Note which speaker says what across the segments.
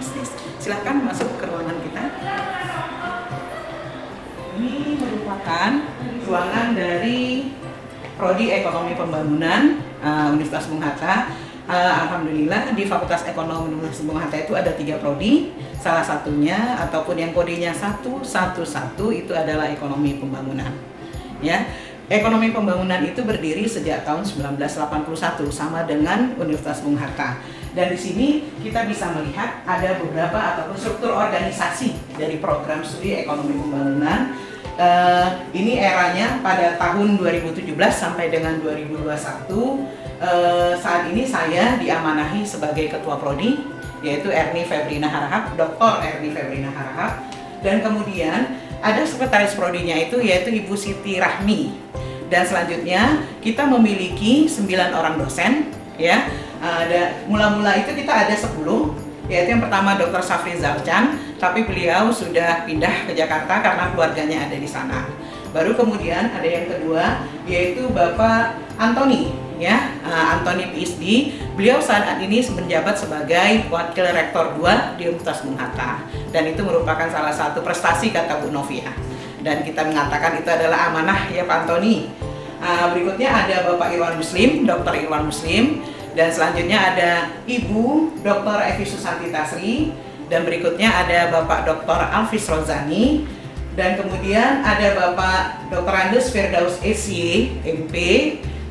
Speaker 1: bisnis. Silahkan masuk ke ruangan kita. Ini merupakan ruangan dari Prodi Ekonomi Pembangunan Universitas Bung Hatta. Alhamdulillah di Fakultas Ekonomi Universitas Bung Hatta itu ada 3 prodi. Salah satunya ataupun yang kodenya 111 itu adalah Ekonomi Pembangunan. Ya. Ekonomi Pembangunan itu berdiri sejak tahun 1981 sama dengan Universitas Bung Hatta. Dan di sini kita bisa melihat ada beberapa ataupun struktur organisasi dari program studi Ekonomi Pembangunan. Ini eranya pada tahun 2017 sampai dengan 2021. Saat ini saya diamanahi sebagai Ketua Prodi, yaitu Erni Febrina Harahap, Dr. Erni Febrina Harahap. Dan kemudian ada sekretaris prodinya itu yaitu Ibu Siti Rahmi. Dan selanjutnya kita memiliki 9 orang dosen, ya. Mula-mula itu kita ada 10, yaitu yang pertama Dr. Safri Zalcan, tapi beliau sudah pindah ke Jakarta karena keluarganya ada di sana. Baru kemudian ada yang kedua yaitu Bapak Antoni, ya, Antoni PhD. Beliau saat ini menjabat sebagai Wakil Rektor 2 di Universitas Bung Hatta, dan itu merupakan salah satu prestasi kata Bu Novia. Dan kita mengatakan itu adalah amanah ya Pak Antoni. Berikutnya ada Bapak Irwan Muslim, Dr. Irwan Muslim, dan selanjutnya ada Ibu Dr. Evi Susanti Tasri, dan berikutnya ada Bapak Dr. Alvis Rozani, dan kemudian ada Bapak Dr. Andes Firdaus SY, MP.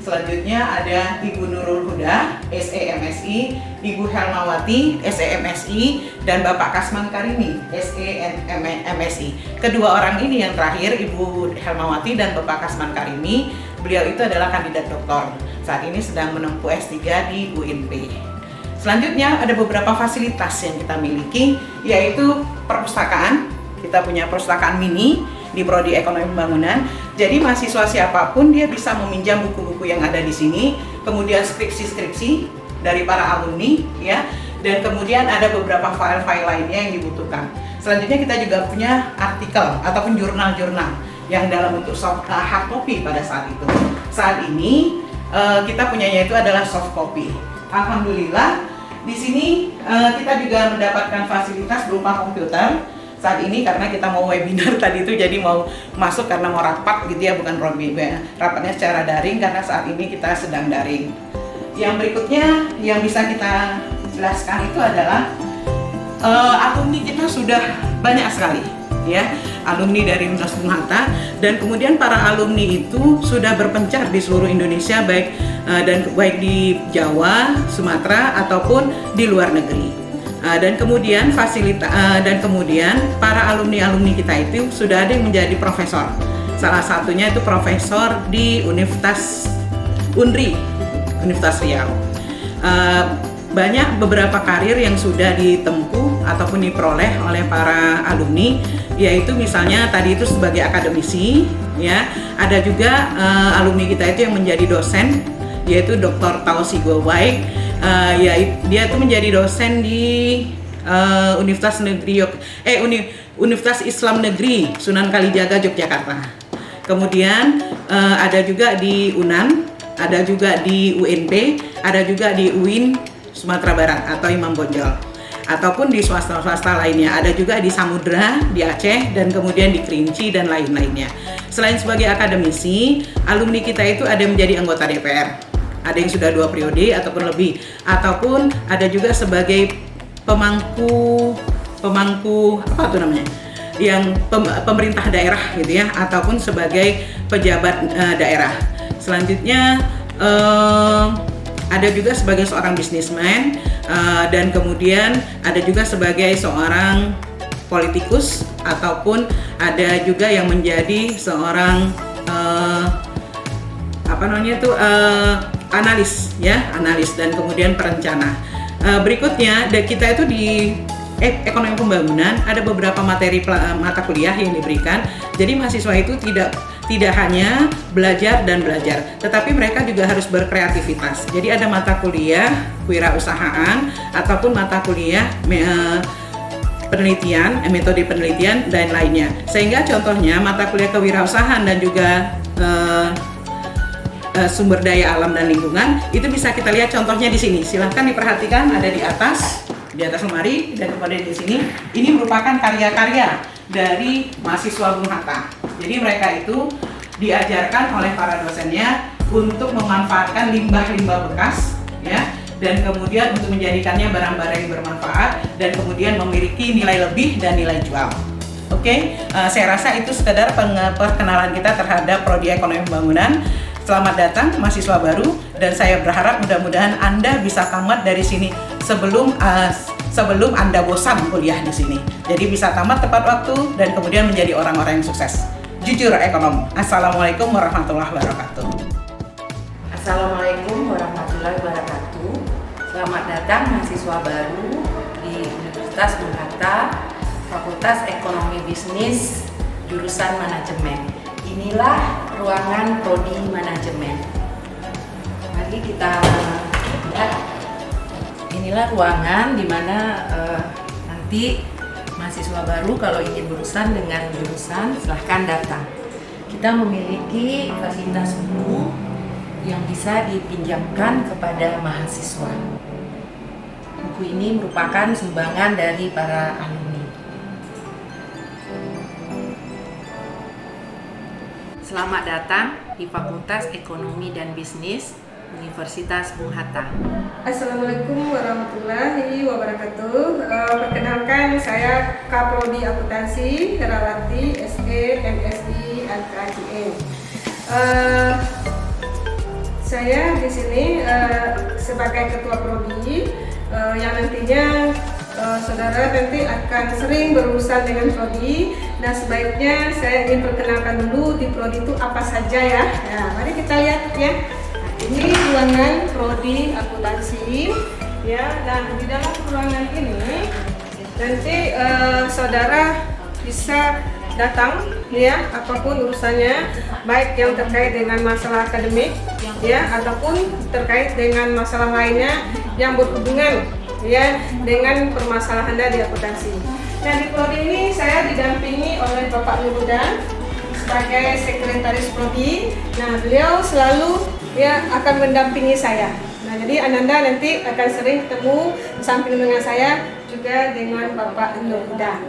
Speaker 1: Selanjutnya ada Ibu Nurul Huda, SEMSI, Ibu Helmawati, SEMSI, dan Bapak Kasman Karimi, SEMSI. Kedua orang ini yang terakhir, Ibu Helmawati dan Bapak Kasman Karimi, beliau itu adalah kandidat doktor. Saat ini sedang menempuh S3 di UNP. Selanjutnya ada beberapa fasilitas yang kita miliki, yaitu perpustakaan. Kita punya perpustakaan mini di Prodi Ekonomi Pembangunan. Jadi mahasiswa siapapun dia bisa meminjam buku-buku yang ada di sini, kemudian skripsi-skripsi dari para alumni, ya. Dan kemudian ada beberapa file-file lainnya yang dibutuhkan. Selanjutnya kita juga punya artikel ataupun jurnal-jurnal yang dalam bentuk hard copy pada saat itu. Saat ini kita punyanya itu adalah soft copy. Alhamdulillah di sini kita juga mendapatkan fasilitas berupa komputer. Saat ini karena kita mau webinar tadi itu, jadi mau masuk karena mau rapat gitu ya, bukan rapatnya secara daring karena saat ini kita sedang daring. Yang berikutnya yang bisa kita jelaskan itu adalah alumni kita sudah banyak sekali, ya, alumni dari Universitas Bung Hatta, dan kemudian para alumni itu sudah berpencar di seluruh Indonesia, baik di Jawa, Sumatera ataupun di luar negeri. Dan kemudian para alumni kita itu sudah ada yang menjadi profesor. Salah satunya itu profesor di Universitas Unri, Universitas Riau. Banyak beberapa karir yang sudah ditempuh ataupun diperoleh oleh para alumni, yaitu misalnya tadi itu sebagai akademisi, ya. Ada juga alumni kita itu yang menjadi dosen, yaitu Dr. Tausi Gowai. Dia itu menjadi dosen di Universitas Islam Negeri Sunan Kalijaga, Yogyakarta. Kemudian ada juga di UNAN, ada juga di UNP, ada juga di UIN Sumatera Barat atau Imam Bonjol, ataupun di swasta-swasta lainnya. Ada juga di Samudra, di Aceh, dan kemudian di Kerinci dan lain-lainnya. Selain sebagai akademisi, alumni kita itu ada yang menjadi anggota DPR. Ada yang sudah 2 periode ataupun lebih, ataupun ada juga sebagai pemangku apa tuh namanya, yang pemerintah daerah gitu ya, ataupun sebagai pejabat daerah. Selanjutnya ada juga sebagai seorang bisnismen, dan kemudian ada juga sebagai seorang politikus, ataupun ada juga yang menjadi seorang analis, ya, analis dan kemudian perencana. Berikutnya kita itu di Ekonomi Pembangunan ada beberapa mata kuliah yang diberikan. Jadi mahasiswa itu tidak hanya belajar, tetapi mereka juga harus berkreativitas. Jadi ada mata kuliah kewirausahaan ataupun mata kuliah penelitian, metode penelitian dan lainnya. Sehingga contohnya mata kuliah kewirausahaan dan juga sumber daya alam dan lingkungan itu bisa kita lihat contohnya di sini. Silahkan diperhatikan, ada di atas. di atas lemari dan kemudian di sini ini merupakan karya-karya dari mahasiswa Bung Hatta. Jadi mereka itu diajarkan oleh para dosennya untuk memanfaatkan limbah-limbah bekas, ya, dan kemudian untuk menjadikannya barang-barang yang bermanfaat dan kemudian memiliki nilai lebih dan nilai jual. Oke, saya rasa itu sekedar perkenalan kita terhadap Prodi Ekonomi Pembangunan. Selamat datang mahasiswa baru dan saya berharap mudah-mudahan Anda bisa tamat dari sini sebelum Anda bosan kuliah di sini. Jadi bisa tamat tepat waktu dan kemudian menjadi orang-orang yang sukses. Jujur ekonom. Assalamualaikum warahmatullahi wabarakatuh.
Speaker 2: Assalamualaikum warahmatullahi wabarakatuh. Selamat datang mahasiswa baru di Universitas Bung Hatta, Fakultas Ekonomi Bisnis, jurusan Manajemen. Inilah ruangan Prodi Manajemen. Mari kita lihat. Inilah ruangan di mana nanti mahasiswa baru kalau ingin berurusan dengan jurusan silahkan datang. Kita memiliki fasilitas buku yang bisa dipinjamkan kepada mahasiswa. Buku ini merupakan sumbangan dari para alumni. Selamat datang di Fakultas Ekonomi dan Bisnis Universitas Bung Hatta.
Speaker 3: Assalamualaikum warahmatullahi wabarakatuh. Perkenalkan, saya Kaprodi Akuntansi Herawati SE MSI AKJM. Saya di sini sebagai ketua prodi yang nantinya saudara nanti akan sering berurusan dengan prodi. Nah, sebaiknya saya ingin perkenalkan dulu di prodi itu apa saja ya. Nah, mari kita lihat ya. Ini ruangan prodi akuntansi ya. Nah, di dalam ruangan ini nanti saudara bisa datang ya, apapun urusannya, baik yang terkait dengan masalah akademik ya ataupun terkait dengan masalah lainnya yang berhubungan ya dengan permasalahan Anda di akuntansi. Nah, di prodi ini saya didampingi oleh Bapak Nurudan sebagai sekretaris prodi. Nah, beliau selalu ya akan mendampingi saya. Nah, jadi Ananda nanti akan sering ketemu samping dengan saya juga dengan Bapak Nurudan.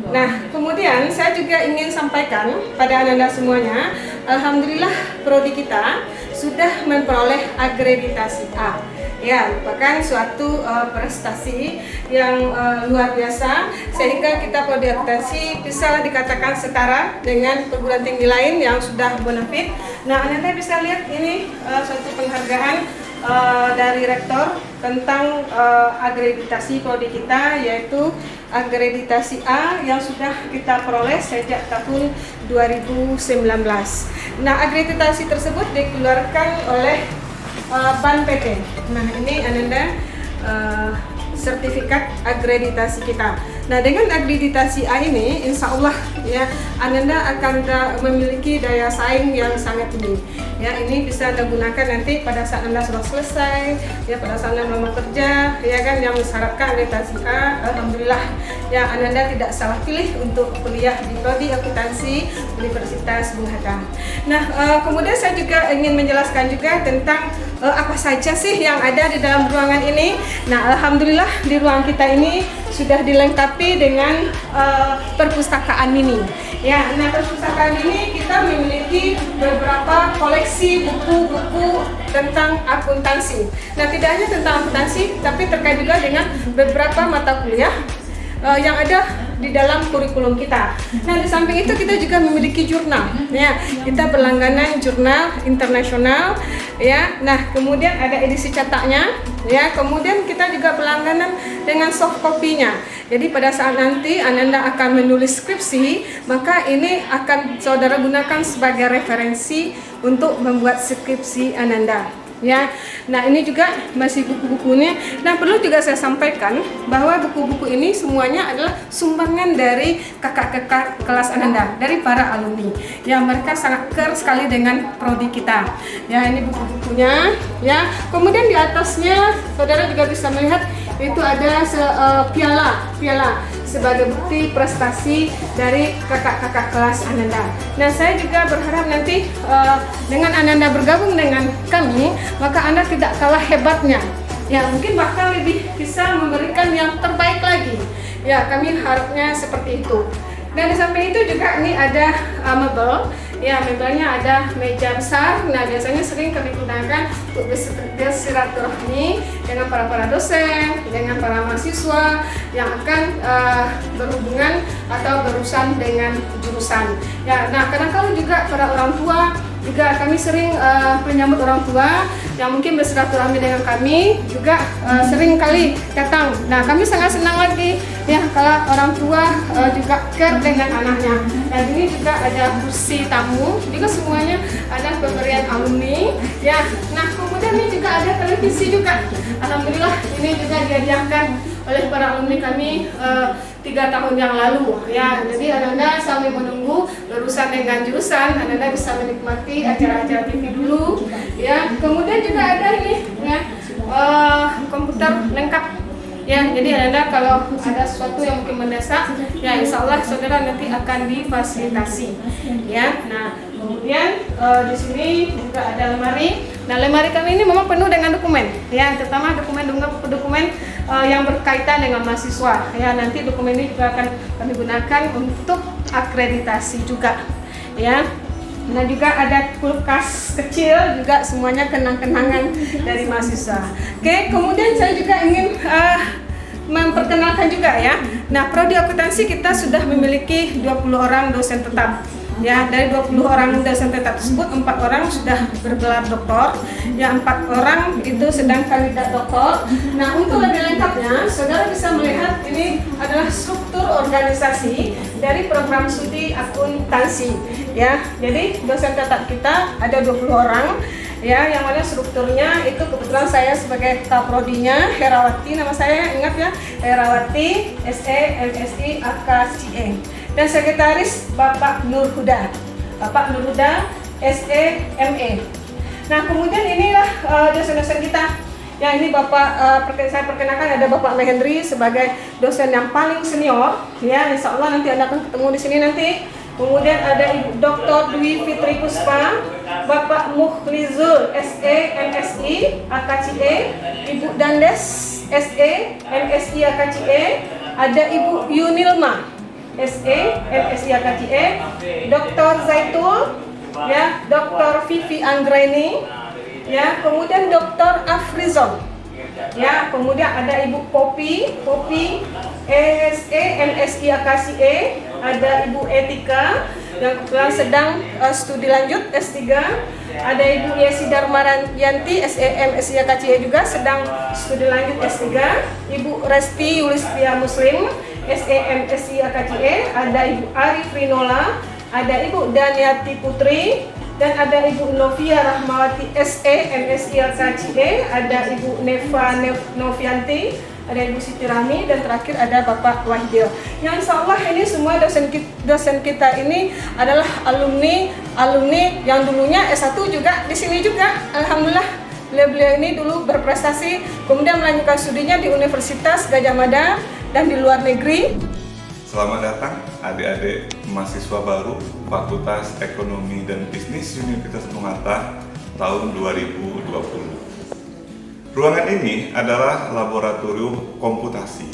Speaker 3: Nah, kemudian saya juga ingin sampaikan pada Ananda semuanya, alhamdulillah prodi kita sudah memperoleh akreditasi A. Ya, merupakan suatu prestasi yang luar biasa sehingga kita prodi akuntansi bisa dikatakan setara dengan perguruan tinggi lain yang sudah bonafit. Nah, Anda bisa lihat ini suatu penghargaan dari rektor tentang akreditasi prodi kita, yaitu akreditasi A yang sudah kita peroleh sejak tahun 2019. Nah, akreditasi tersebut dikeluarkan oleh BAN PT. Nah, ini Ananda sertifikat akreditasi kita. Nah, dengan akreditasi A ini, insya Allah ya Ananda akan memiliki daya saing yang sangat tinggi. Ya, ini bisa Anda gunakan nanti pada saat Anda sudah selesai, ya pada saat Anda melamar kerja, ya kan yang mensyaratkan akreditasi A. Alhamdulillah, ya Ananda tidak salah pilih untuk kuliah di prodi akuntansi Universitas Bung Hatta. Nah, kemudian saya juga ingin menjelaskan juga tentang apa saja sih yang ada di dalam ruangan ini. Nah, alhamdulillah di ruang kita ini sudah dilengkapi dengan perpustakaan mini. Ya, nah perpustakaan ini kita memiliki beberapa koleksi buku-buku tentang akuntansi. Nah, tidak hanya tentang akuntansi, tapi terkait juga dengan beberapa mata kuliah yang ada di dalam kurikulum kita. Nah, di samping itu kita juga memiliki jurnal. Ya, kita berlangganan jurnal internasional. Ya, nah kemudian ada edisi cetaknya. Ya, kemudian kita juga berlangganan dengan soft copy-nya. Jadi pada saat nanti Ananda akan menulis skripsi, maka ini akan saudara gunakan sebagai referensi untuk membuat skripsi Ananda. Ya, nah ini juga masih buku-bukunya. Nah, perlu juga saya sampaikan bahwa buku-buku ini semuanya adalah sumbangan dari kakak-kakak kelas Ananda, dari para alumni. Ya, mereka sangat care sekali dengan prodi kita. Ya, ini buku-bukunya. Ya, kemudian di atasnya saudara juga bisa melihat itu ada piala sebagai bukti prestasi dari kakak-kakak kelas Ananda. Nah, saya juga berharap nanti dengan Ananda bergabung dengan kami, maka Anda tidak kalah hebatnya ya mungkin bahkan lebih bisa memberikan yang terbaik lagi. Ya, kami harapnya seperti itu. Dan di samping itu juga ini ada mebel. Ya, mebelnya ada meja besar. Nah, biasanya sering kami gunakan untuk bersilaturahmi dengan para dosen, dengan para mahasiswa yang akan berhubungan atau berurusan dengan jurusan. Ya, nah kadang-kadang juga para orang tua juga kami sering menyambut orang tua yang mungkin bersilaturahmi dengan kami juga sering kali datang. Nah, kami sangat senang lagi ya kalau orang tua juga care dengan anaknya. Dan ini juga ada kursi tamu, juga semuanya ada pemberian alumni ya. Nah, kemudian ini juga ada televisi juga. Alhamdulillah ini juga dihadiahkan oleh para alumni kami 3 tahun yang lalu ya. Jadi Anda sambil menunggu berurusan dengan jurusan, Anda bisa menikmati acara-acara TV dulu ya. Kemudian juga ada ini ya komputer lengkap ya. Jadi Anda kalau ada sesuatu yang mungkin mendesak ya, insya Allah saudara nanti akan difasilitasi ya. Nah, kemudian di sini juga ada lemari. Nah, lemari kami ini memang penuh dengan dokumen ya, terutama dokumen yang berkaitan dengan mahasiswa ya. Nanti dokumen ini juga akan kami gunakan untuk akreditasi juga ya. Nah, juga ada kulkas kecil juga, semuanya kenang-kenangan dari mahasiswa. Oke, kemudian saya juga ingin memperkenalkan juga ya. Nah, prodi akuntansi kita sudah memiliki 20 orang dosen tetap. Ya, dari 20 orang dosen tetap tersebut 4 orang sudah bergelar doktor, ya 4 orang itu sedang kandidat doktor. Nah, untuk lebih lengkapnya, saudara bisa melihat ini adalah struktur organisasi dari program studi akuntansi. Ya, jadi dosen tetap kita ada 20 orang. Ya, yang mana strukturnya itu kebetulan saya sebagai kaprodinya Herawati, nama saya ingat ya, Herawati SE MSI AKCE. Dan sekretaris Bapak Nur Huda SE ME. Nah, kemudian inilah dosen-dosen kita. Ya, ini Bapak saya perkenalkan, ada Bapak Mehendri sebagai dosen yang paling senior. Ya, insya Allah nanti Anda akan ketemu di sini nanti. Kemudian ada Ibu Dr. Dwi Fitri Puspa, Bapak Muhlizul SE MSI AKCE, Ibu Dandes SE MSI AKCE, ada Ibu Yunilma SE MSI AKCE, Dr. Zaitul, ya, Dr. Vivi Anggraini, ya, kemudian Dr. Afrizon, ya, kemudian ada Ibu Popi SE MSI AKCE, ada Ibu Etika yang kebetulan sedang studi lanjut S3, ada Ibu Yesi Darmayanti SE MSI AKCE juga sedang studi lanjut S3, Ibu Resti Yulistia Muslim SE MSI AKCE, ada Ibu Arif Rinola, ada Ibu Daniati Putri, dan ada Ibu Novia Rahmawati SE MSI AKCE, ada Ibu Neva Novianti, ada Ibu Siti Rami, dan terakhir ada Bapak Wahidil. Yang insya Allah ini semua dosen kita ini adalah alumni yang dulunya S1 juga di sini juga. Alhamdulillah beliau ini dulu berprestasi, kemudian melanjutkan studinya di Universitas Gadjah Mada dan di luar negeri.
Speaker 4: Selamat datang adik-adik mahasiswa baru Fakultas Ekonomi dan Bisnis Universitas Bung Hatta tahun 2020. Ruangan ini adalah laboratorium komputasi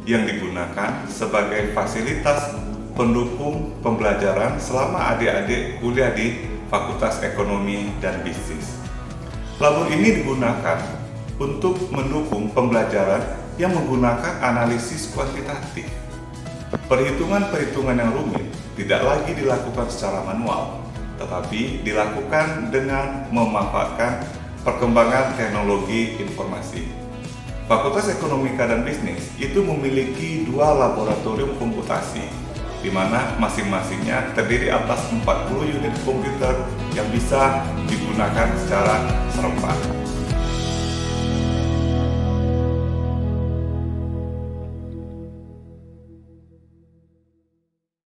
Speaker 4: yang digunakan sebagai fasilitas pendukung pembelajaran selama adik-adik kuliah di Fakultas Ekonomi dan Bisnis. Labor ini digunakan untuk mendukung pembelajaran yang menggunakan analisis kuantitatif. Perhitungan-perhitungan yang rumit tidak lagi dilakukan secara manual, tetapi dilakukan dengan memanfaatkan perkembangan teknologi informasi. Fakultas Ekonomi dan Bisnis itu memiliki 2 laboratorium komputasi, di mana masing-masingnya terdiri atas 40 unit komputer yang bisa digunakan secara serempak.